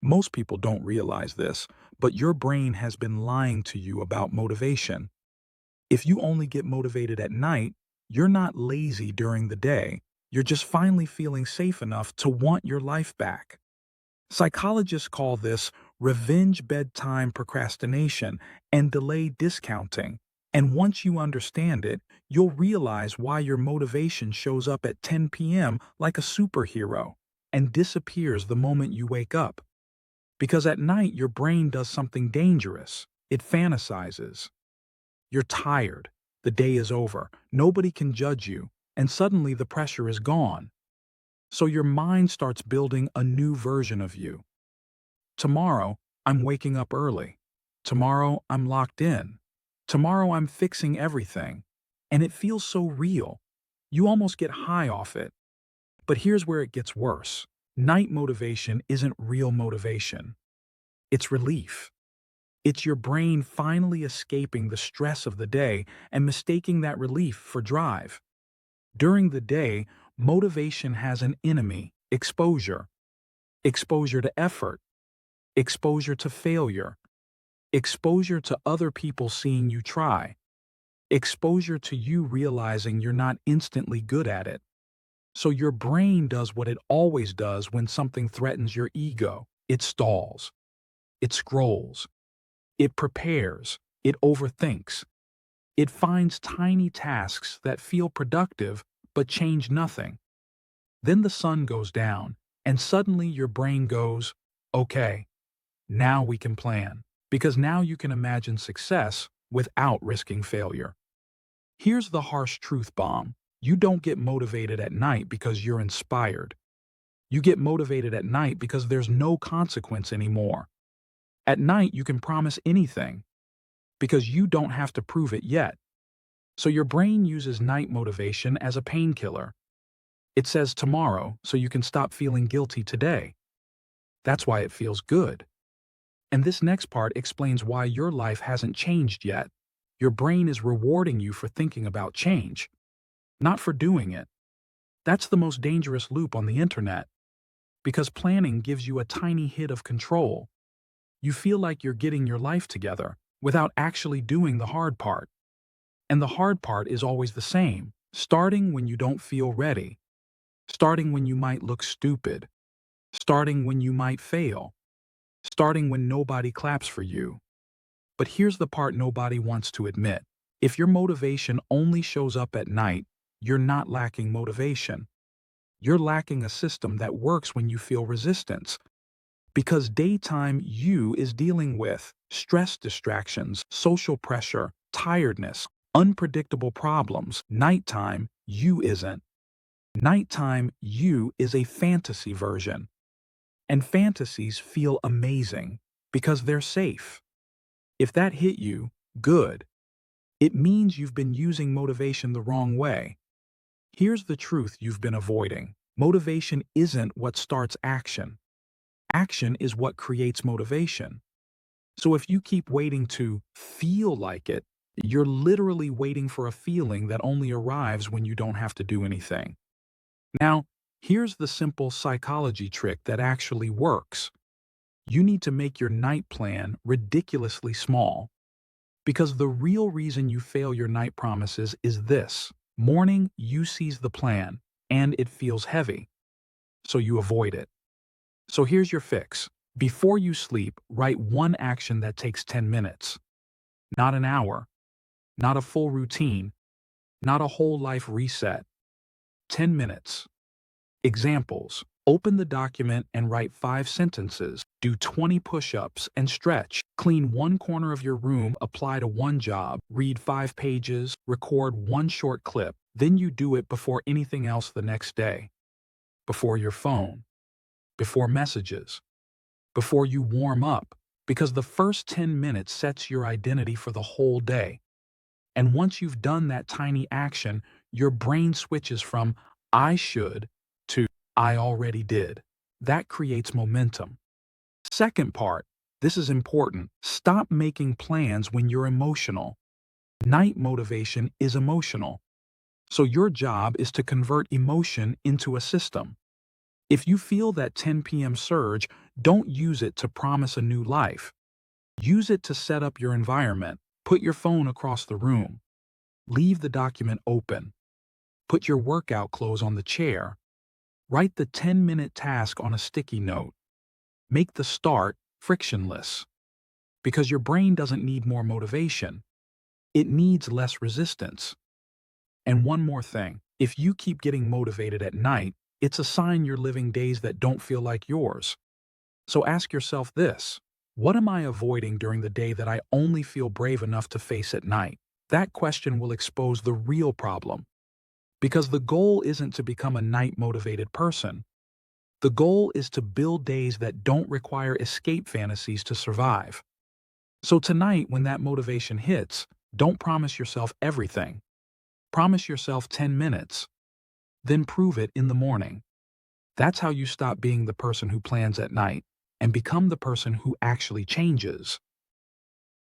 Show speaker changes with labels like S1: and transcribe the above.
S1: Most people don't realize this, but your brain has been lying to you about motivation. If you only get motivated at night, you're not lazy during the day. You're just finally feeling safe enough to want your life back. Psychologists call this revenge bedtime procrastination and delay discounting. And once you understand it, you'll realize why your motivation shows up at 10 p.m. like a superhero and disappears the moment you wake up. Because at night, your brain does something dangerous. It fantasizes. You're tired. The day is over. Nobody can judge you. And suddenly the pressure is gone. So your mind starts building a new version of you. Tomorrow, I'm waking up early. Tomorrow, I'm locked in. Tomorrow, I'm fixing everything. And it feels so real. You almost get high off it. But here's where it gets worse. Night motivation isn't real motivation. It's relief. It's your brain finally escaping the stress of the day and mistaking that relief for drive. During the day, motivation has an enemy: exposure. Exposure to effort, exposure to failure, exposure to other people seeing you try, exposure to you realizing you're not instantly good at it. So your brain does what it always does when something threatens your ego. It stalls, it scrolls, it prepares, it overthinks. It finds tiny tasks that feel productive but change nothing. Then the sun goes down, and suddenly your brain goes, okay, now we can plan. Because now you can imagine success without risking failure. Here's the harsh truth bomb. You don't get motivated at night because you're inspired. You get motivated at night because there's no consequence anymore. At night, you can promise anything because you don't have to prove it yet. So your brain uses night motivation as a painkiller. It says tomorrow so you can stop feeling guilty today. That's why it feels good. And this next part explains why your life hasn't changed yet. Your brain is rewarding you for thinking about change, not for doing it. That's the most dangerous loop on the internet, because planning gives you a tiny hit of control. You feel like you're getting your life together without actually doing the hard part. And the hard part is always the same: starting when you don't feel ready, starting when you might look stupid, starting when you might fail, starting when nobody claps for you. But here's the part nobody wants to admit. If your motivation only shows up at night, you're not lacking motivation. You're lacking a system that works when you feel resistance. Because daytime you is dealing with stress distractions, social pressure, tiredness, unpredictable problems. Nighttime you isn't. Nighttime you is a fantasy version. And fantasies feel amazing because they're safe. If that hit you, good. It means you've been using motivation the wrong way. Here's the truth you've been avoiding. Motivation isn't what starts action. Action is what creates motivation. So if you keep waiting to feel like it, you're literally waiting for a feeling that only arrives when you don't have to do anything. Now, here's the simple psychology trick that actually works. You need to make your night plan ridiculously small. Because the real reason you fail your night promises is this: morning, you seize the plan, and it feels heavy. So you avoid it. So here's your fix. Before you sleep, write one action that takes 10 minutes. Not an hour. Not a full routine. Not a whole life reset. 10 minutes. Examples: open the document and write 5 sentences. Do 20 push-ups and stretch. Clean one corner of your room, apply to one job. Read 5 pages, record one short clip. Then you do it before anything else the next day. Before your phone. Before messages. Before you warm up. Because the first 10 minutes sets your identity for the whole day. And once you've done that tiny action, your brain switches from "I should" to "I already did." That creates momentum. Second part, this is important. Stop making plans when you're emotional. Night motivation is emotional. So your job is to convert emotion into a system. If you feel that 10 p.m. surge, don't use it to promise a new life. Use it to set up your environment. Put your phone across the room. Leave the document open. Put your workout clothes on the chair. Write the 10-minute task on a sticky note. Make the start frictionless. Because your brain doesn't need more motivation. It needs less resistance. And one more thing, if you keep getting motivated at night, it's a sign you're living days that don't feel like yours. So ask yourself this: what am I avoiding during the day that I only feel brave enough to face at night? That question will expose the real problem. Because the goal isn't to become a night-motivated person. The goal is to build days that don't require escape fantasies to survive. So tonight, when that motivation hits, don't promise yourself everything. Promise yourself 10 minutes. Then prove it in the morning. That's how you stop being the person who plans at night and become the person who actually changes.